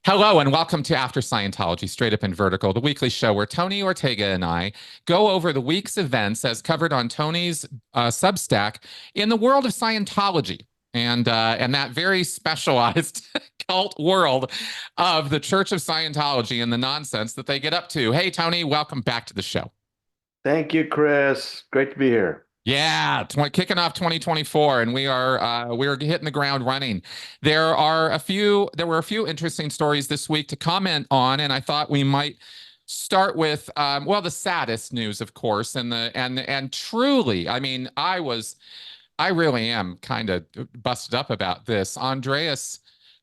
Hello and welcome to After Scientology, Straight Up and Vertical, the weekly show where Tony Ortega and I go over the week's events as covered on Tony's Substack in the world of Scientology and that very specialized cult world of the Church of Scientology and the nonsense that they get up to. Hey, Tony, welcome back to the show. Thank you, Chris. Great to be here. Yeah, kicking off 2024, and we're hitting the ground running. There were a few interesting stories this week to comment on, and I thought we might start with well, the saddest news, of course, and truly, I mean, I really am kind of busted up about this. Andreas,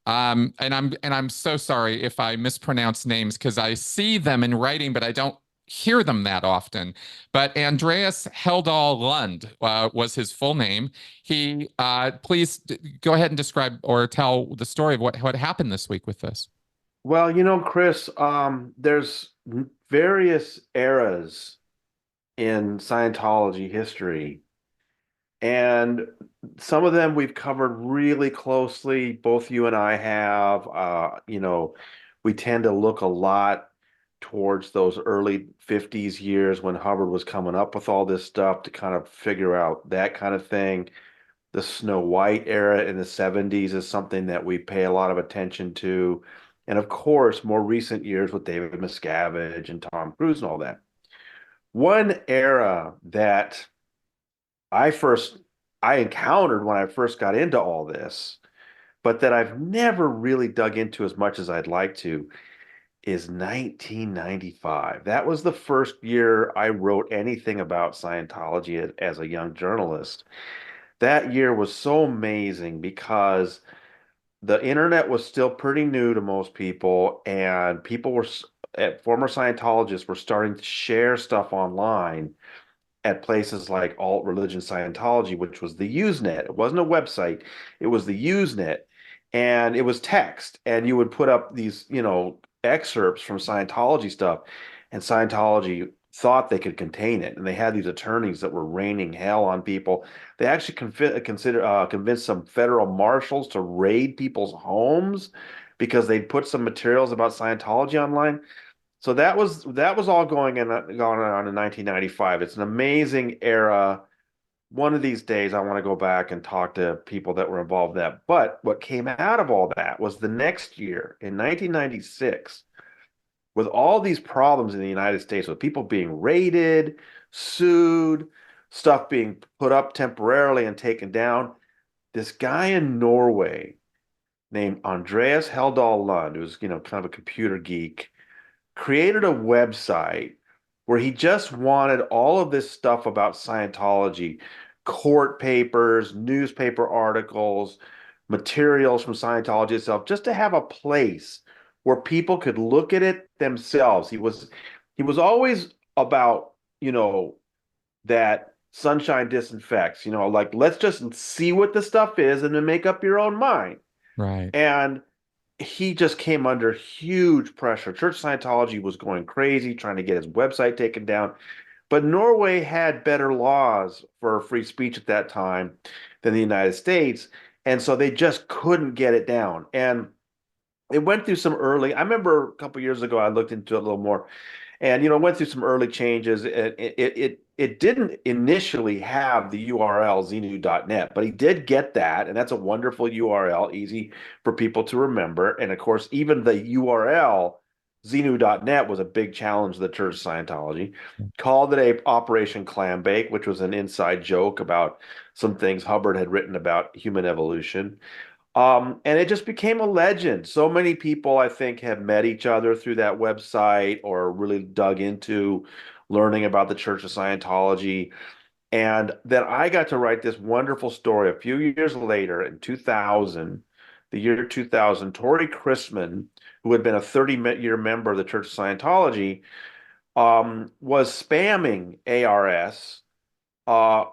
and I'm so sorry if I mispronounce names because I see them in writing, but I don't hear them that often. But Andreas Heldal Lund was his full name. He please go ahead and describe or tell the story of what happened this week with this. Well, Chris, there's various eras in Scientology history, and some of them we've covered really closely. Both you and I have. We tend to look a lot towards those early 50s years when Hubbard was coming up with all this stuff to kind of figure out that kind of thing. The Snow White era in the 70s is something that we pay a lot of attention to. And of course, more recent years with David Miscavige and Tom Cruise and all that. One era that I first I encountered when I first got into all this, but that I've never really dug into as much as I'd like to, is 1995. That was the first year I wrote anything about Scientology as a young journalist. That year was so amazing because the internet was still pretty new to most people, and former Scientologists were starting to share stuff online at places like Alt Religion Scientology, which was the Usenet. It wasn't a website, it was the Usenet. And it was text. And you would put up these, excerpts from Scientology stuff, and Scientology thought they could contain it. And they had these attorneys that were raining hell on people. They actually convinced some federal marshals to raid people's homes because they'd put some materials about Scientology online. So that was all going on in 1995. It's an amazing era. One of these days, I want to go back and talk to people that were involved in that. But what came out of all that was the next year, in 1996, with all these problems in the United States, with people being raided, sued, stuff being put up temporarily and taken down. This guy in Norway named Andreas Heldal Lund, who's kind of a computer geek, created a website where he just wanted all of this stuff about Scientology, court papers, newspaper articles, materials from Scientology itself, just to have a place where people could look at it themselves. He was always about, that sunshine disinfects, like let's just see what the stuff is and then make up your own mind. Right. And he just came under huge pressure. Church Scientology was going crazy trying to get his website taken down. But Norway had better laws for free speech at that time than the United States. And so they just couldn't get it down. And it went through some early, I remember a couple of years ago, I looked into it a little more and went through some early changes. It didn't initially have the URL xenu.net, but he did get that, and that's a wonderful URL, easy for people to remember. And of course, even the URL xenu.net was a big challenge to the Church of Scientology. Called it a Operation Clambake, which was an inside joke about some things Hubbard had written about human evolution. And it just became a legend. So many people, I think, have met each other through that website or really dug into learning about the Church of Scientology. And then I got to write this wonderful story a few years later in 2000, the year 2000. Tori Chrisman, who had been a 30-year member of the Church of Scientology, was spamming ARS uh,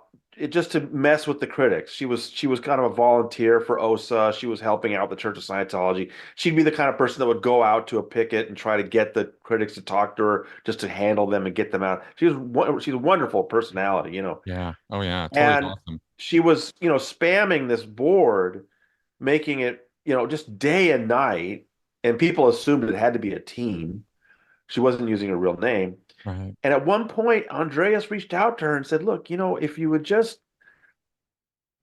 just to mess with the critics. She was kind of a volunteer for OSA. She was helping out the Church of Scientology. She'd be the kind of person that would go out to a picket and try to get the critics to talk to her, just to handle them and get them out. She's a wonderful personality, Yeah. Oh yeah. Tori's and awesome. she was, spamming this board, making it, just day and night. and people assumed it had to be a team. She wasn't using her real name. Right. And at one point, Andreas reached out to her and said, "Look, if you would just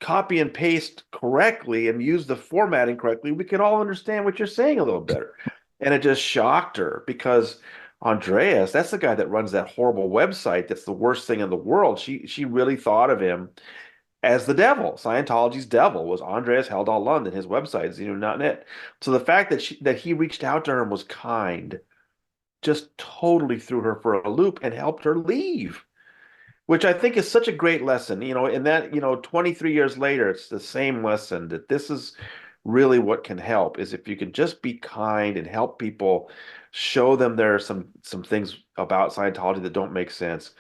copy and paste correctly and use the formatting correctly, we could all understand what you're saying a little better." And it just shocked her because Andreas, that's the guy that runs that horrible website that's the worst thing in the world. She really thought of him as the devil. Scientology's devil was Andreas Haldal Lund, his website, Xenu.net. So the fact that he reached out to her and was kind just totally threw her for a loop and helped her leave, which I think is such a great lesson. In that, 23 years later, it's the same lesson that this is really what can help is if you can just be kind and help people, show them there are some things about Scientology that don't make sense.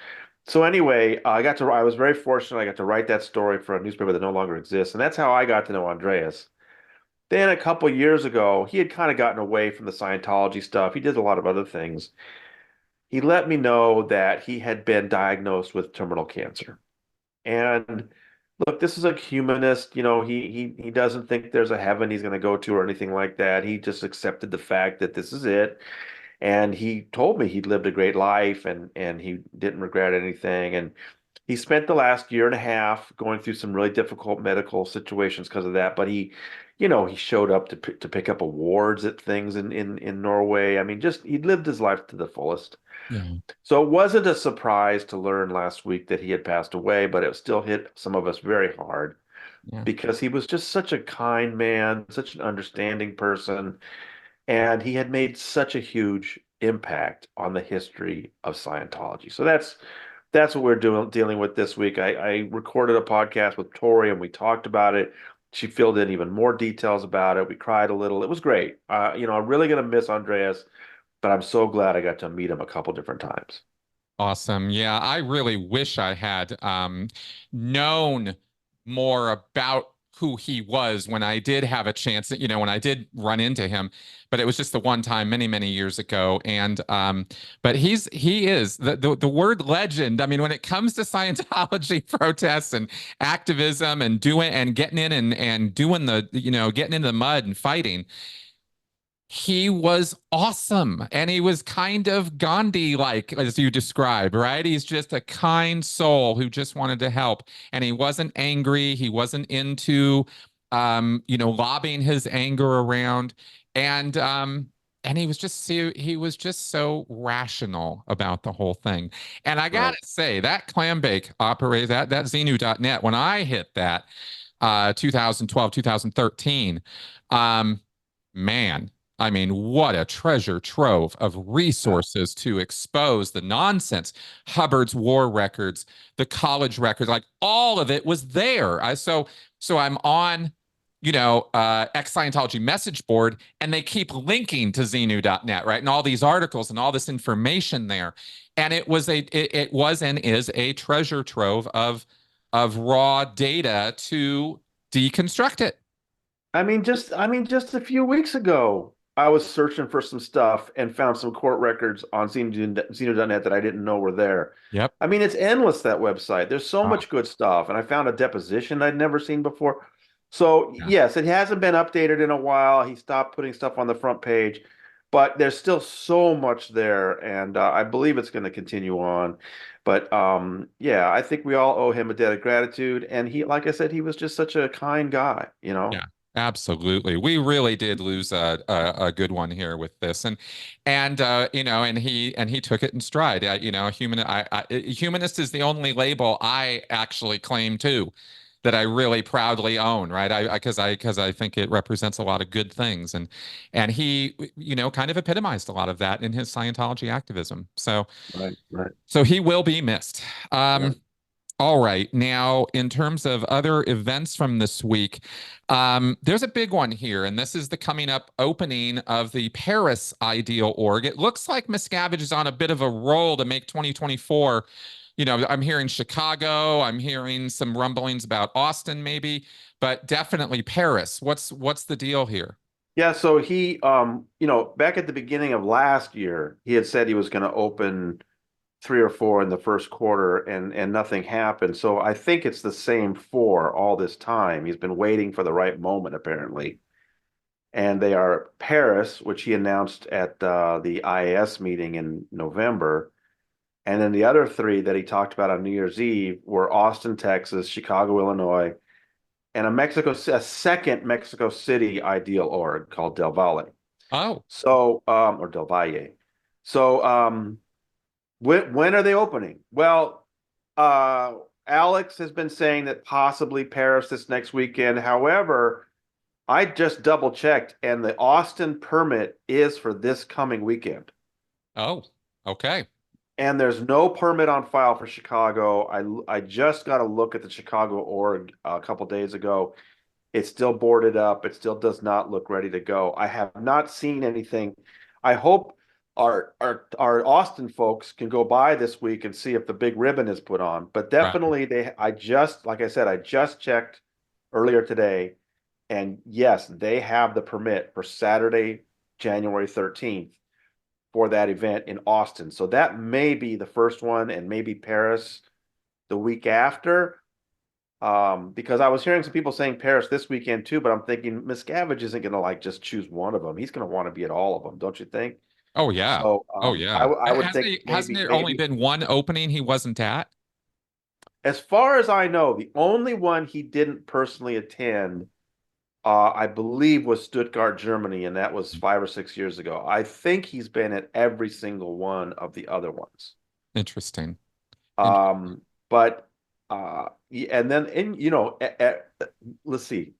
So anyway, I was very fortunate. I got to write that story for a newspaper that no longer exists, and that's how I got to know Andreas. Then a couple years ago, he had kind of gotten away from the Scientology stuff. He did a lot of other things. He let me know that he had been diagnosed with terminal cancer. And look, this is a humanist. He doesn't think there's a heaven he's going to go to or anything like that. He just accepted the fact that this is it. And he told me he'd lived a great life and he didn't regret anything. And he spent the last year and a half going through some really difficult medical situations because of that. But he showed up to pick up awards at things in Norway. I mean, just he lived his life to the fullest. Yeah. So it wasn't a surprise to learn last week that he had passed away, but it still hit some of us very hard Yeah. because he was just such a kind man, such an understanding person, and he had made such a huge impact on the history of Scientology. So that's what we're dealing with this week. I recorded a podcast with Tori and we talked about it. She filled in even more details about it. We cried a little. It was great. I'm really going to miss Andreas, but I'm so glad I got to meet him a couple different times. Awesome. Yeah, I really wish I had known more about who he was when I did have a chance, when I did run into him. But it was just the one time many, many years ago. And but he is the word legend. I mean, when it comes to Scientology protests and activism and doing and getting in and doing getting into the mud and fighting, he was awesome and he was kind of Gandhi like as you described, right? He's just a kind soul who just wanted to help, and he wasn't angry, he wasn't into lobbying his anger around, and he was just so rational about the whole thing. And I Right. gotta say that clam bake operates that Xenu.net, when I hit that 2012 2013, um man, I mean, what a treasure trove of Yeah. resources to expose the nonsense. Hubbard's war records, the college records, like all of it was there. So I'm on, ex-Scientology message board, and they keep linking to Xenu.net, right? And all these articles and all this information there. And it was and is a treasure trove of raw data to deconstruct it. I mean, just a few weeks ago, I was searching for some stuff and found some court records on Xenu.net that I didn't know were there. Yep. I mean, it's endless, that website. There's so Oh, much good stuff. And I found a deposition I'd never seen before. So, yeah. yes, it hasn't been updated in a while. He stopped putting stuff on the front page, but there's still so much there. And I believe it's going to continue on. But yeah, I think we all owe him a debt of gratitude. And like I said, he was just such a kind guy. Yeah, absolutely. We really did lose a good one here with this, and he took it in stride. Humanist is the only label I actually claim too, that I really proudly own, right? Because I think it represents a lot of good things, and he kind of epitomized a lot of that in his Scientology activism. So Right, right. so he will be missed. Yeah. All right. Now, in terms of other events from this week, there's a big one here, and this is the coming up opening of the Paris Ideal Org. It looks like Miscavige is on a bit of a roll to make 2024. I'm hearing Chicago, I'm hearing some rumblings about Austin, maybe, but definitely Paris. What's the deal here? Yeah, so back at the beginning of last year, he had said he was going to open three or four in the first quarter and nothing happened. So I think it's the same four all this time. He's been waiting for the right moment, apparently. And they are Paris, which he announced at the IAS meeting in November. And then the other three that he talked about on New Year's Eve were Austin, Texas, Chicago, Illinois, and a second Mexico City ideal org called Del Valle. Oh, So, or Del Valle. So, when are they opening? Well, uh, Alex has been saying that possibly Paris this next weekend. However, I just double checked, and the Austin permit is for this coming weekend. oh, okay. And there's no permit on file for Chicago. I just got a look at the Chicago org a couple days ago. It's still boarded up. It still does not look ready to go. I have not seen anything. I hope our Austin folks can go by this week and see if the big ribbon is put on. But Right. definitely like I said, I just checked earlier today, and yes, they have the permit for Saturday, January 13th for that event in Austin. So that may be the first one, and maybe Paris the week after. Because I was hearing some people saying Paris this weekend too, but I'm thinking Miscavige isn't going to like just choose one of them. He's going to want to be at all of them, don't you think? Oh yeah. So Oh yeah. I would think Hasn't there only maybe been one opening he wasn't at? as far as I know, the only one he didn't personally attend, I believe, was Stuttgart, Germany, and that was 5 or 6 years ago. I think he's been at every single one of the other ones. Interesting. But and then let's see,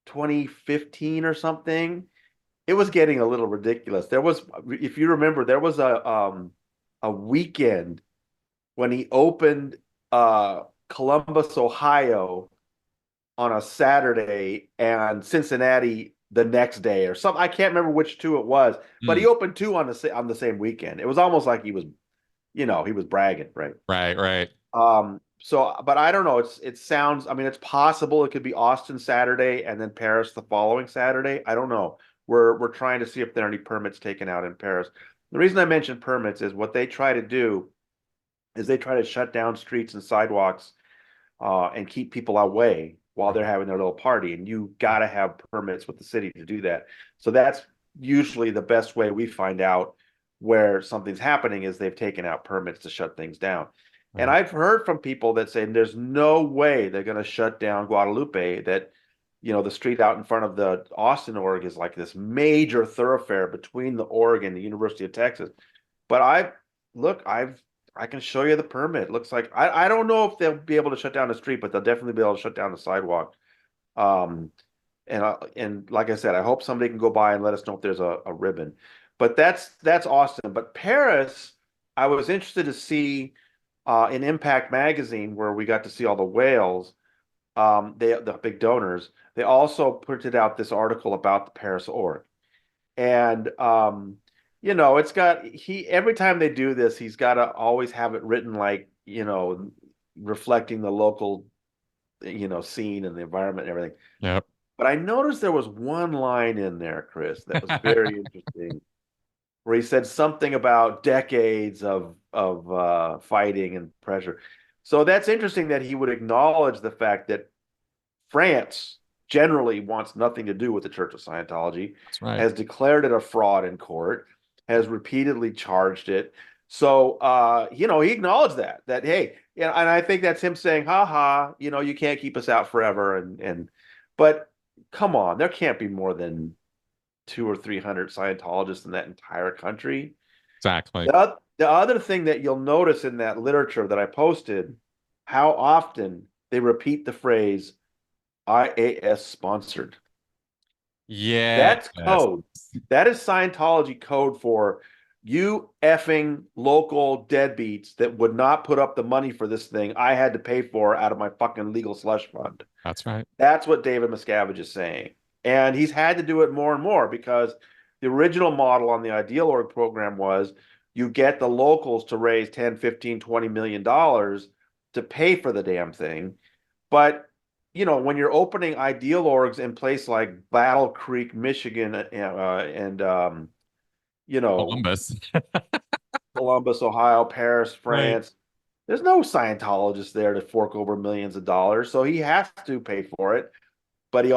2015 or something, it was getting a little ridiculous. There was, if you remember, there was a weekend when he opened Columbus, Ohio on a Saturday and Cincinnati the next day or something. I can't remember which two it was, but he Mm, opened two on the same weekend. It was almost like he was, he was bragging, right? right, right. So, but I don't know. It sounds, I mean, it's possible it could be Austin Saturday and then Paris the following Saturday. I don't know. We're trying to see if there are any permits taken out in Paris. The reason I mentioned permits is what they try to do is they try to shut down streets and sidewalks and keep people away while they're having their little party. And you got to have permits with the city to do that. So that's usually the best way we find out where something's happening is they've taken out permits to shut things down. And Right. I've heard from people that say there's no way they're going to shut down Guadalupe, that, the street out in front of the Austin org is like this major thoroughfare between the org and the University of Texas. But I can show you the permit. Looks like I don't know if they'll be able to shut down the street, but they'll definitely be able to shut down the sidewalk. Um, and like I said, I hope somebody can go by and let us know if there's a ribbon. But that's Austin. But Paris, I was interested to see in Impact Magazine, where we got to see all the whales. The big donors. They also printed out this article about the Paris org. And it's got he every time they do this, he's got to always have it written like, reflecting the local, scene and the environment and everything. Yep. But I noticed there was one line in there, Chris, that was very interesting, where he said something about decades of fighting and pressure. So that's interesting that he would acknowledge the fact that France generally wants nothing to do with the Church of Scientology, That's right. has declared it a fraud in court, has repeatedly charged it. So, he acknowledged that, hey, yeah, and I think that's him saying, ha ha, you can't keep us out forever. But come on, there can't be more than 200 or 300 Scientologists in that entire country. Exactly. The other thing that you'll notice in that literature that I posted, how often they repeat the phrase IAS sponsored. Yes. That's code. That is Scientology code for you effing local deadbeats that would not put up the money for this thing I had to pay for out of my fucking legal slush fund. That's right. That's what David Miscavige is saying. And he's had to do it more and more because the original model on the Ideal Org program was you get the locals to raise 10, 15, 20 million dollars to pay for the damn thing. But when you're opening ideal orgs in place like Battle Creek, Michigan, and you know, Columbus. Columbus, Ohio, Paris, Right. France, there's no Scientologist there to fork over millions of dollars, so he has to pay for it. But he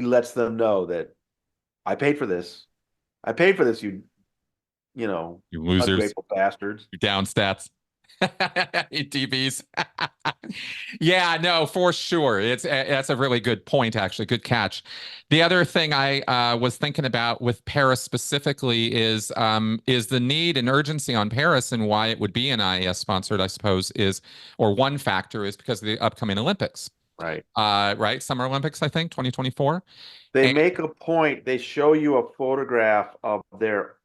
lets them know that I paid for this. I paid for this, you know, You losers, ungrateful bastards. you down stats. TVs. Yeah, no, for sure. It's that's a really good point, actually. Good catch. The other thing I was thinking about with Paris specifically is the need and urgency on Paris and why it would be an IAS sponsored, I suppose, is or one factor is because of the upcoming Olympics. Right. Right? Summer Olympics, I think, 2024. They And make a point. They show you a photograph of their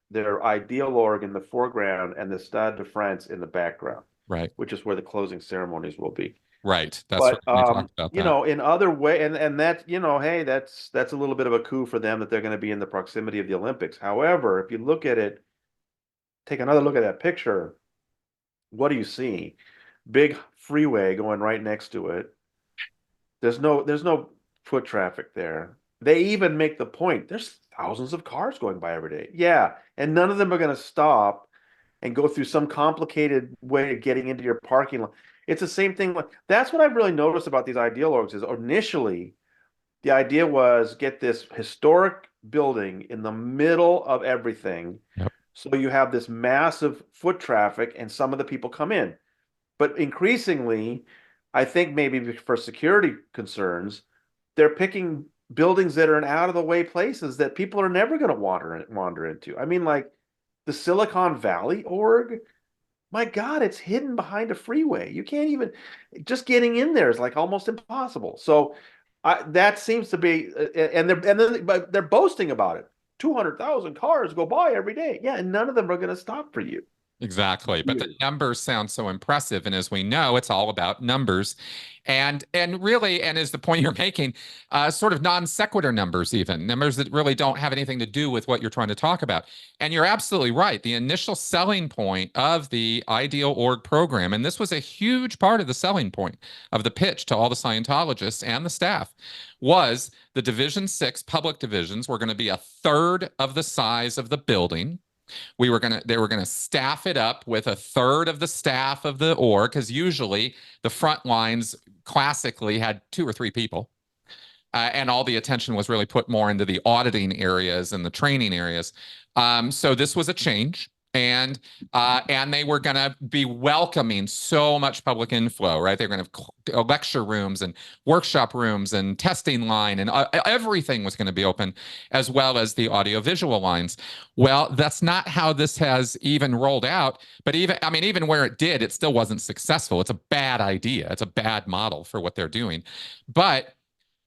ideal org in the foreground and the Stade de France in the background, right, which is where the closing ceremonies will be. right. That's right. But We talked about that. in other way, and that, hey, that's a little bit of a coup for them that they're going to be in the proximity of the Olympics. However, if you look at it, take another look at that picture, what do you see? Big freeway going right next to it. There's no foot traffic there. They even make the point, there's thousands of cars going by every day. Yeah, and none of them are going to stop and go through some complicated way of getting into your parking lot. It's the same thing. That's what I've really noticed about these ideal orgs is initially the idea was get this historic building in the middle of everything. Yep. So you have this massive foot traffic and some of the people come in. But increasingly, I think maybe for security concerns, they're picking buildings that are in out of the way places that people are never going to wander into. I mean, like the Silicon Valley org, my God, it's hidden behind a freeway. You can't even just getting in there is like almost impossible. So that seems to be, but they're boasting about it. 200,000 cars go by every day. Yeah, and none of them are going to stop for you. Exactly. But the numbers sound so impressive. And as we know, it's all about numbers. And really, and is the point you're making, sort of non sequitur numbers, even numbers that really don't have anything to do with what you're trying to talk about. And you're absolutely right. The initial selling point of the Ideal Org program, and this was a huge part of the selling point of the pitch to all the Scientologists and the staff, was the Division 6 public divisions were going to be a third of the size of the building. They were gonna staff it up with a third of the staff of the org, because usually the front lines classically had 2 or 3 people. And all the attention was really put more into the auditing areas and the training areas. So this was a change, and they were going to be welcoming so much public inflow, right? They're going to have lecture rooms and workshop rooms and testing line, and everything was going to be open, as well as the audiovisual lines. Well, that's not how this has even rolled out. But even where it did, it still wasn't successful. It's a bad idea. It's a bad model for what they're doing. But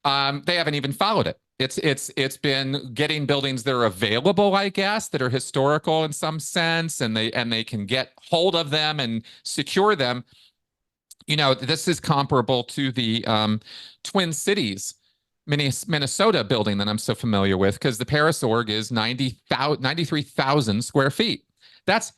they haven't even followed it. It's been getting buildings that are available, I guess, that are historical in some sense, and they can get hold of them and secure them. This is comparable to the Twin Cities, Minnesota building that I'm so familiar with, because the Paris org is 93,000 square feet. That's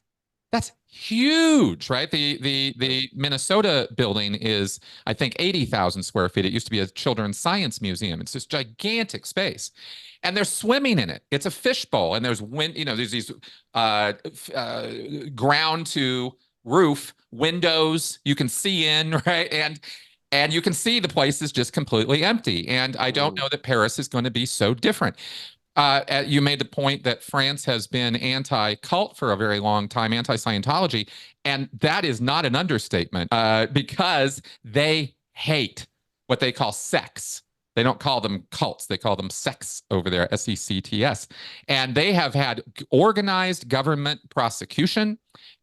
that's huge, right? The Minnesota building is, I think, 80,000 square feet. It used to be a children's science museum. It's this gigantic space. And they're swimming in it. It's a fishbowl, and there's there's these ground to roof windows you can see in, right? And you can see the place is just completely empty. And I don't know that Paris is going to be so different. You made the point that France has been anti-cult for a very long time, anti-Scientology, and that is not an understatement, because they hate what they call sects. They don't call them cults; they call them sects over there, sects, and they have had organized government prosecution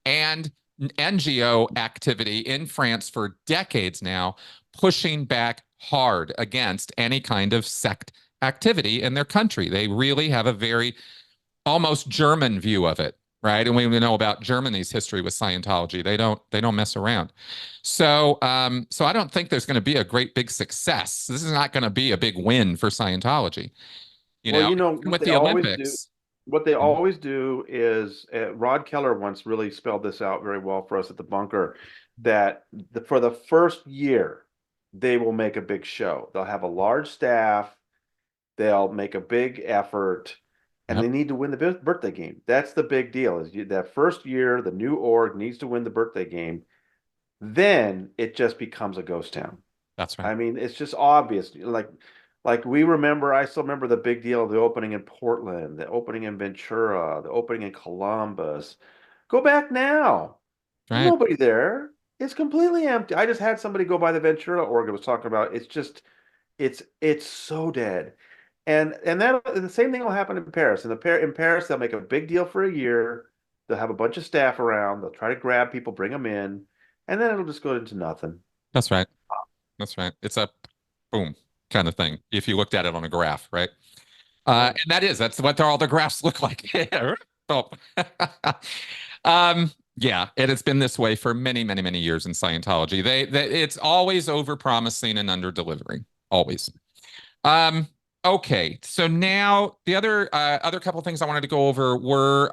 and NGO activity in France for decades now, pushing back hard against any kind of sect activity in their country. They really have a very almost German view of it, right? And we know about Germany's history with Scientology. They don't mess around. So I don't think there's going to be a great big success. This is not going to be a big win for Scientology. Well, With the Olympics. what they always do is Rod Keller once really spelled this out very well for us at the bunker, that for the first year they will make a big show. They'll have a large staff. They'll make a big effort, and they need to win the birthday game. That's the big deal. That first year, the new org needs to win the birthday game. Then it just becomes a ghost town. That's right. I mean, it's just obvious. Like Like we remember, I still remember the big deal of the opening in Portland, the opening in Ventura, the opening in Columbus. Go back now. There's Right. nobody there. It's completely empty. I just had somebody go by the Ventura org. I was talking about it's just it's so dead. And that the same thing will happen in Paris. In Paris, they'll make a big deal for a year. They'll have a bunch of staff around. They'll try to grab people, bring them in, and then it'll just go into nothing. That's right. That's right. It's a boom kind of thing if you looked at it on a graph, right? Right. And that's what all the graphs look like. Oh. Yeah, it has been this way for many, many, many years in Scientology. It's always over promising and under delivering, always. Um, okay, so now the other couple of things I wanted to go over were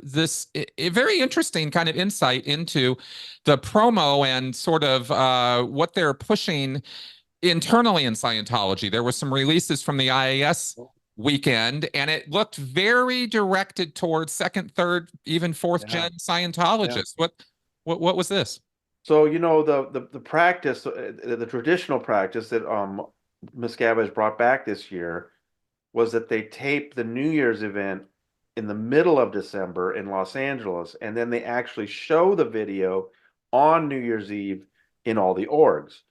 this a very interesting kind of insight into the promo and sort of what they're pushing internally in Scientology. There were some releases from the IAS weekend, and it looked very directed towards second, third, even fourth Yeah. gen Yeah. Scientologists. What was this? So you know the practice, the traditional practice that Miscavige brought back this year was that they tape the New Year's event in the middle of December in Los Angeles, and then they actually show the video on New Year's Eve in all the orgs.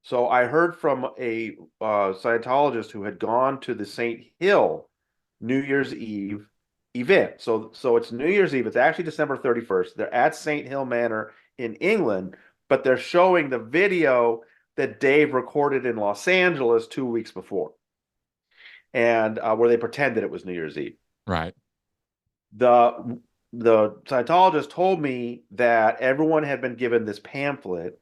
So I heard from a Scientologist who had gone to the St. Hill New Year's Eve event. So it's New Year's Eve. It's actually December 31st. They're at St. Hill Manor in England, but they're showing the video that Dave recorded in Los Angeles 2 weeks before, and where they pretended it was New Year's Eve. Right. The Scientologist told me that everyone had been given this pamphlet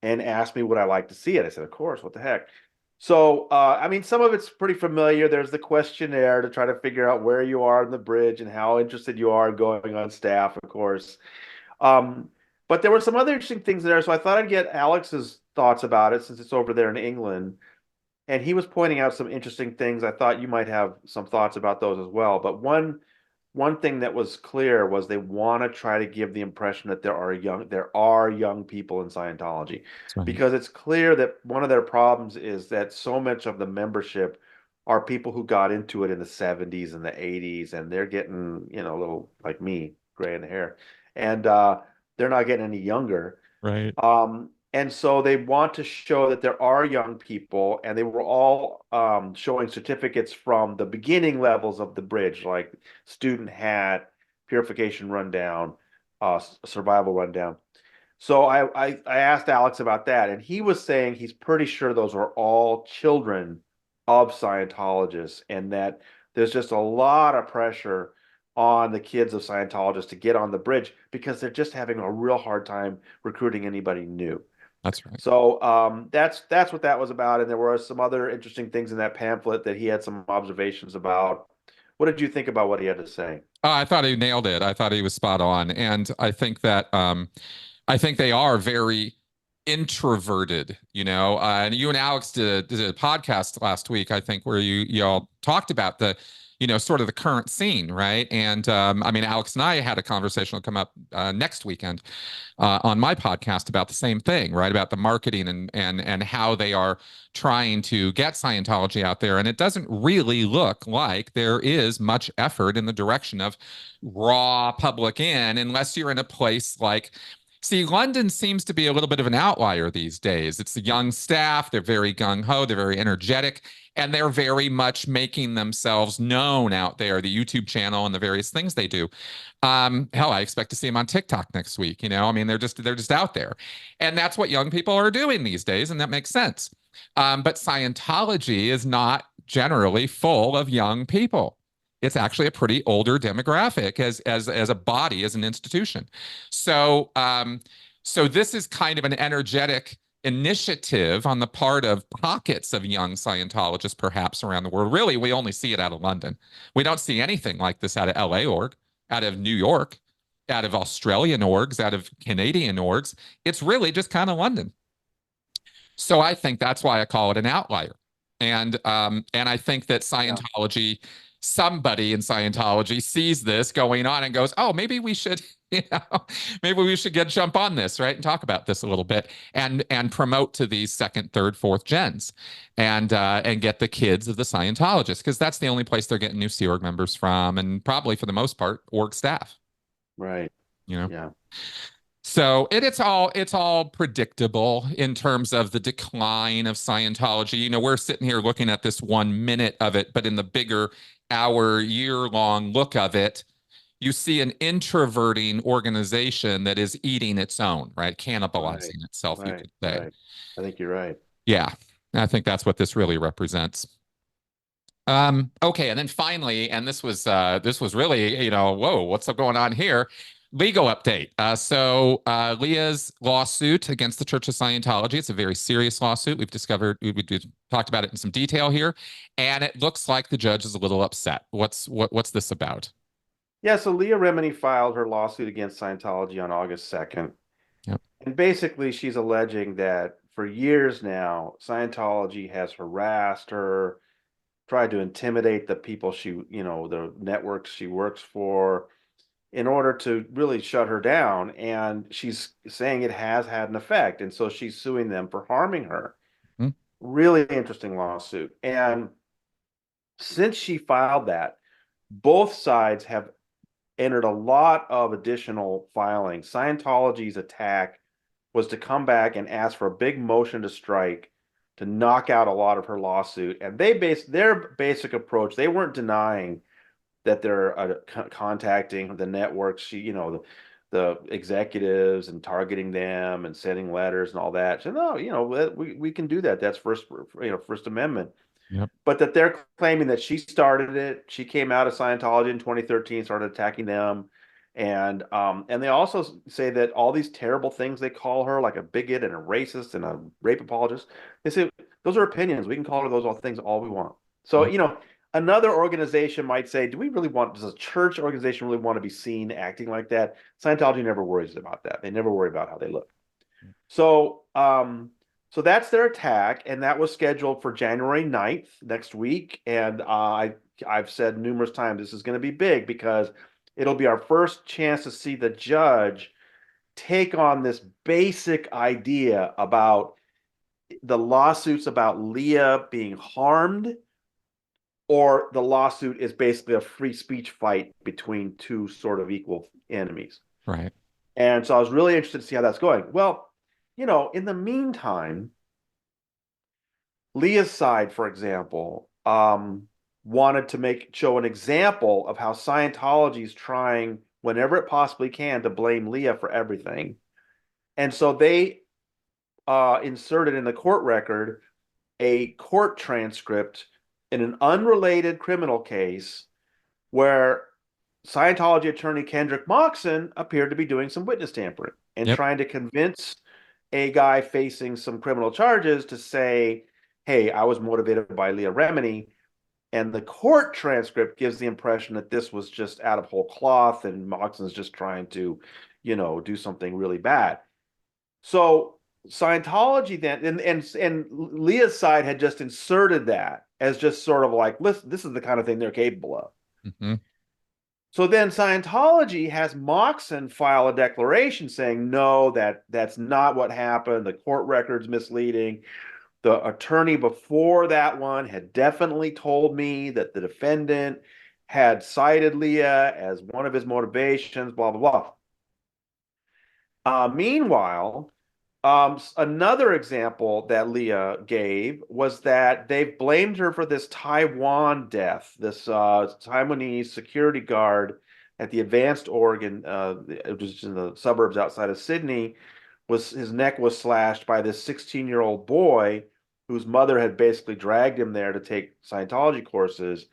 and asked me would I like to see it. I said, of course, what the heck. So, I mean, some of it's pretty familiar. There's the questionnaire to try to figure out where you are in the bridge and how interested you are in going on staff, of course. Um, but there were some other interesting things there. So I thought I'd get Alex's thoughts about it since it's over there in England. And he was pointing out some interesting things. I thought you might have some thoughts about those as well. But one thing that was clear was they want to try to give the impression that there are young people in Scientology, That's right. because it's clear that one of their problems is that so much of the membership are people who got into it in the 70s and the 80s, and they're getting, a little like me, gray in the hair, and they're not getting any younger. Right. And so they want to show that there are young people, and they were all showing certificates from the beginning levels of the bridge, like student hat, purification rundown, survival rundown. So I asked Alex about that, and he was saying he's pretty sure those are all children of Scientologists, and that there's just a lot of pressure on the kids of Scientologists to get on the bridge because they're just having a real hard time recruiting anybody new. That's right. So that's what that was about, and there were some other interesting things in that pamphlet that he had some observations about. What did you think about what he had to say? I thought he nailed it. I thought he was spot on, and I think they are very introverted. And you and Alex did a podcast last week, I think, where you all talked about the sort of the current scene, right? And I mean, Alex and I had a conversation that'll come up next weekend on my podcast about the same thing, right? About the marketing and how they are trying to get Scientology out there. And it doesn't really look like there is much effort in the direction of raw public in, unless you're in a place like. See, London seems to be a little bit of an outlier these days. It's the young staff. They're very gung ho. They're very energetic. And they're very much making themselves known out there, the YouTube channel and the various things they do. Hell, I expect to see them on TikTok next week. I mean, they're just out there. And that's what young people are doing these days. And that makes sense. But Scientology is not generally full of young people. It's actually a pretty older demographic as a body, as an institution. So this is kind of an energetic initiative on the part of pockets of young Scientologists, perhaps around the world. Really, we only see it out of London. We don't see anything like this out of LA org, out of New York, out of Australian orgs, out of Canadian orgs. It's really just kind of London. So I think that's why I call it an outlier. And I think that Yeah. Scientology somebody in Scientology sees this going on and goes, "Oh, maybe we should, you know, maybe we should get jump on this, right, and talk about this a little bit, and promote to these second, third, fourth gens, and get the kids of the Scientologists, because that's the only place they're getting new Sea Org members from, and probably for the most part, org staff, Right. you know." Yeah. So it's all predictable in terms of the decline of Scientology. You know, we're sitting here looking at this 1 minute of it, but in the bigger hour, year-long look of it, you see an introverting organization that is eating its own, right? Right. Cannibalizing itself, you Right. could say. Right. I think you're right. Yeah, I think that's what this really represents. Okay, and then finally, and this was really, whoa, what's going on here? Legal update. Leah's lawsuit against the Church of Scientology. It's a very serious lawsuit. We've talked about it in some detail here, and it looks like the judge is a little upset. What's this about? Yeah, so Leah Remini filed her lawsuit against Scientology on August 2nd. Yep. And basically, she's alleging that for years now, Scientology has harassed her, tried to intimidate the people the networks she works for, in order to really shut her down. And she's saying it has had an effect. And so she's suing them for harming her. Hmm. Really interesting lawsuit. And since she filed that, both sides have entered a lot of additional filings. Scientology's attack was to come back and ask for a big motion to strike to knock out a lot of her lawsuit. And their basic approach, they weren't denying that they're contacting the networks, the executives, and targeting them and sending letters and all that. So no, we can do that. That's First Amendment. Yep. But that they're claiming that she started it. She came out of Scientology in 2013, started attacking them. And they also say that all these terrible things they call her, like a bigot and a racist and a rape apologist, they say those are opinions. We can call her those all things all we want. So, Yep. another organization might say, does a church organization really want to be seen acting like that? Scientology never worries about that. They never worry about how they look. So, so that's their attack, and that was scheduled for January 9th, next week. And I've said numerous times this is going to be big because it'll be our first chance to see the judge take on this basic idea about the lawsuits about Leah being harmed, or the lawsuit is basically a free speech fight between two sort of equal enemies. Right. And so I was really interested to see how that's going. Well, in the meantime, Leah's side, for example, wanted to show an example of how Scientology is trying, whenever it possibly can, to blame Leah for everything. And so they inserted in the court record a court transcript in an unrelated criminal case where Scientology attorney Kendrick Moxon appeared to be doing some witness tampering and Yep. trying to convince a guy facing some criminal charges to say, hey, I was motivated by Leah Remini. And the court transcript gives the impression that this was just out of whole cloth and Moxon's just trying to, do something really bad. So Scientology then, and Leah's side had just inserted that as just sort of like, listen, this is the kind of thing they're capable of. Mm-hmm. So then Scientology has Moxon file a declaration saying, no, that's not what happened. The court record's misleading. The attorney before that one had definitely told me that the defendant had cited Leah as one of his motivations, blah, blah, blah. Meanwhile, another example that Leah gave was that they've blamed her for this Taiwan death, this Taiwanese security guard at the Advanced Oregon, which is in the suburbs outside of Sydney. His neck was slashed by this 16-year-old boy whose mother had basically dragged him there to take Scientology courses.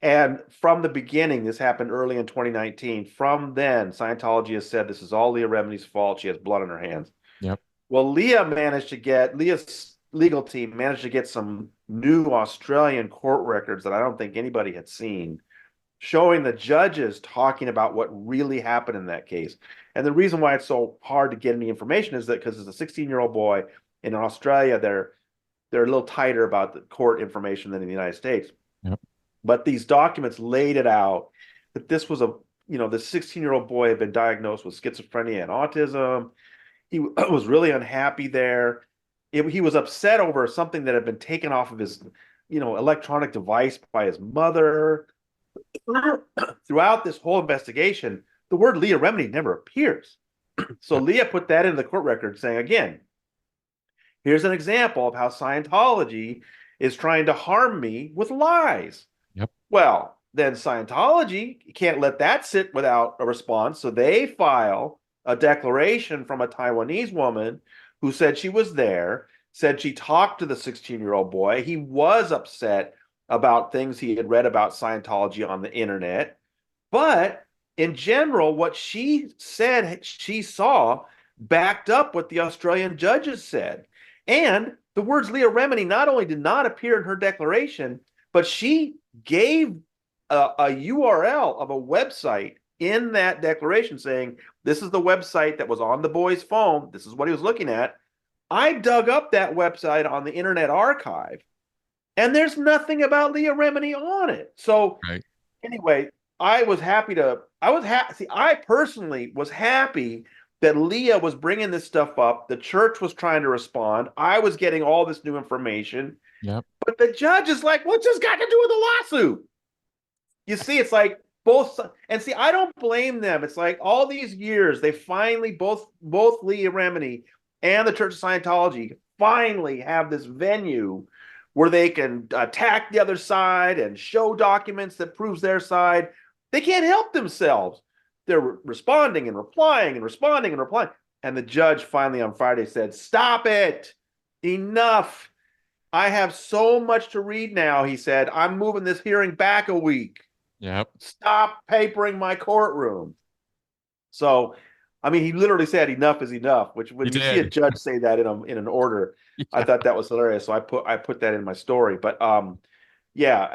And from the beginning, this happened early in 2019. From then, Scientology has said this is all Leah Remini's fault. She has blood on her hands. Yep. Well, Leah's legal team managed to get some new Australian court records that I don't think anybody had seen, showing the judges talking about what really happened in that case. And the reason why it's so hard to get any information is that because it's a 16-year-old boy, and in Australia, they're a little tighter about the court information than in the United States. Yep. But these documents laid it out that this was the 16-year-old boy had been diagnosed with schizophrenia and autism. He was really unhappy there. He was upset over something that had been taken off of his, electronic device by his mother. Throughout this whole investigation, the word Leah Remini never appears. So Yep. Leah put that in the court record saying, again, here's an example of how Scientology is trying to harm me with lies. Yep. Well, then Scientology can't let that sit without a response. So they file a declaration from a Taiwanese woman who said she was there, said she talked to the 16-year-old boy. He was upset about things he had read about Scientology on the internet. But in general, what she said she saw backed up what the Australian judges said. And the words Leah Remini not only did not appear in her declaration, but she gave a URL of a website in that declaration saying, this is the website that was on the boy's phone. This is what he was looking at. I dug up that website on the Internet Archive, and there's nothing about Leah Remini on it. So Right. anyway, I was happy. See, I personally was happy that Leah was bringing this stuff up. The church was trying to respond. I was getting all this new information. Yep. But the judge is like, what's this got to do with the lawsuit? You see, it's like both, and see, I don't blame them. It's like all these years, they finally both Leah Remini and the Church of Scientology finally have this venue where they can attack the other side and show documents that proves their side. They can't help themselves. They're responding and replying and responding and replying. And the judge finally on Friday said, stop it. Enough. I have so much to read now, he said. I'm moving this hearing back a week. Yep. Stop papering my courtroom. So, I mean, he literally said enough is enough, which when you see a judge say that in an order, I thought that was hilarious. So I put that in my story. But yeah,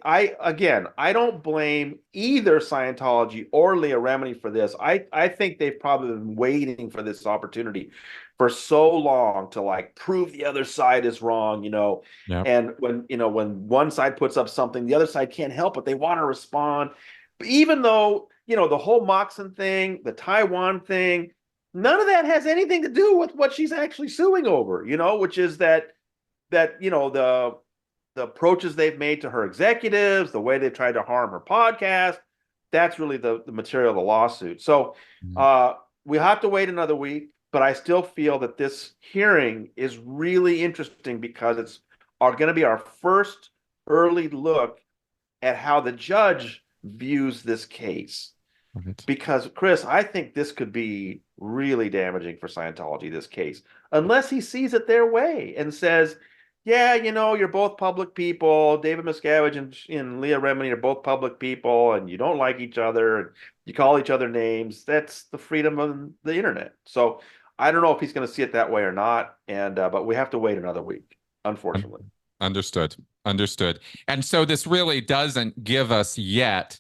I don't blame either Scientology or Leah Remini for this. I think they've probably been waiting for this opportunity for so long to like prove the other side is wrong, Yep. and when one side puts up something, the other side can't help it. They want to respond. But even though, the whole Moxon thing, the Taiwan thing, none of that has anything to do with what she's actually suing over, which is that the approaches they've made to her executives, the way they tried to harm her podcast, that's really the material of the lawsuit. So we have to wait another week, but I still feel that this hearing is really interesting because it's going to be our first early look at how the judge views this case. Right. Because, Chris, I think this could be really damaging for Scientology, this case, unless he sees it their way and says, yeah, you're both public people. David Miscavige and Leah Remini are both public people, and you don't like each other, and you call each other names. That's the freedom of the internet. So I don't know if he's going to see it that way or not, but we have to wait another week, unfortunately. Understood. Understood. And so this really doesn't give us yet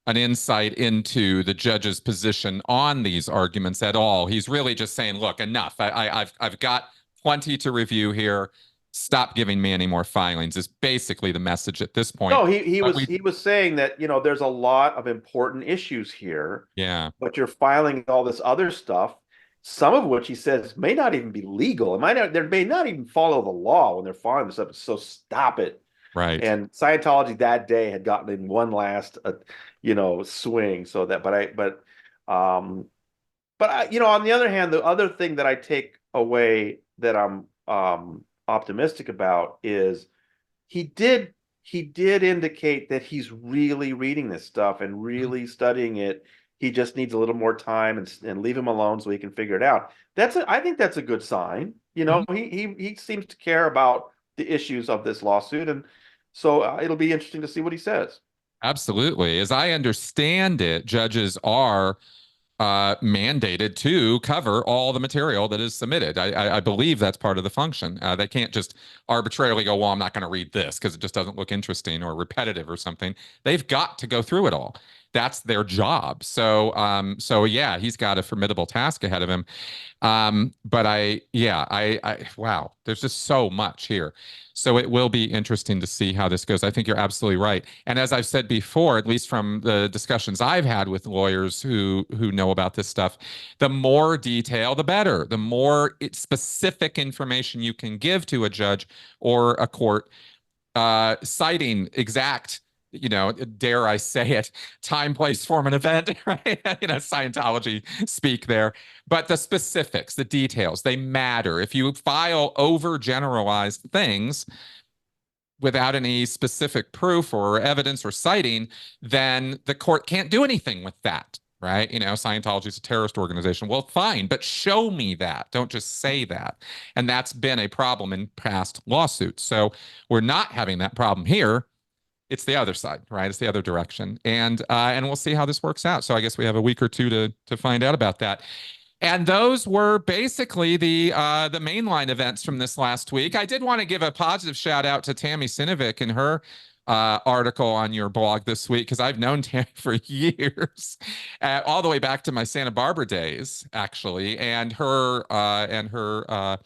an insight into the judge's position on these arguments at all. He's really just saying, look, enough. I've got plenty to review here. Stop giving me any more filings is basically the message at this point. No, he was saying that, there's a lot of important issues here. Yeah. But you're filing all this other stuff, some of which he says may not even be legal. They may not even follow the law when they're filing this stuff. So stop it. Right. And Scientology that day had gotten in one last, swing. So that, but on the other hand, the other thing that I take away that I'm optimistic about is he did indicate that he's really reading this stuff and really studying it. He just needs a little more time and leave him alone so he can figure it out. I think that's a good sign. He seems to care about the issues of this lawsuit, and so it'll be interesting to see what he says. Absolutely. As I understand it, judges are mandated to cover all the material that is submitted. I believe that's part of the function. They can't just arbitrarily go, well, I'm not going to read this because it just doesn't look interesting or repetitive or something. They've got to go through it all. that's their job. So yeah, he's got a formidable task ahead of him. But wow, there's just so much here. So it will be interesting to see how this goes. I think you're absolutely right. And as I've said before, at least from the discussions I've had with lawyers who know about this stuff, the more detail, the better. The more specific information you can give to a judge or a court, citing exact, dare I say it, time, place, form, and event, right? Scientology speak there. But the specifics, the details, they matter. If you file overgeneralized things without any specific proof or evidence or citing, then the court can't do anything with that, right? Scientology is a terrorist organization. Well, fine, but show me that. Don't just say that. And that's been a problem in past lawsuits. So we're not having that problem here. It's the other side, right? It's the other direction, and we'll see how this works out. So I guess we have a week or two to find out about that. And those were basically the mainline events from this last week. I did want to give a positive shout out to Tammy Sinovic and her article on your blog this week, because I've known Tammy for years, all the way back to my Santa Barbara days, actually, and her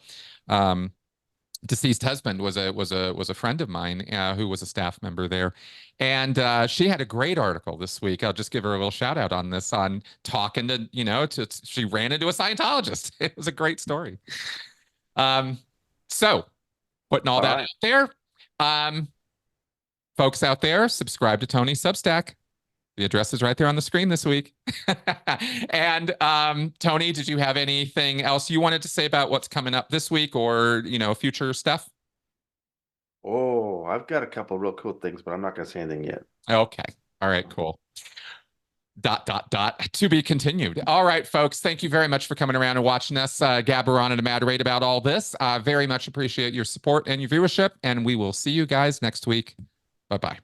deceased husband was a friend of mine who was a staff member there, and she had a great article this week. I'll just give her a little shout out on this, on talking to she ran into a Scientologist. It was a great story. So putting all that out there, folks out there, subscribe to Tony's Substack. The address is right there on the screen this week. And Tony, did you have anything else you wanted to say about what's coming up this week, or future stuff? Oh, I've got a couple of real cool things, but I'm not going to say anything yet. Okay. All right, cool. ... To be continued. All right, folks. Thank you very much for coming around and watching us gabber on and maturate about all this. Very much appreciate your support and your viewership, and we will see you guys next week. Bye-bye.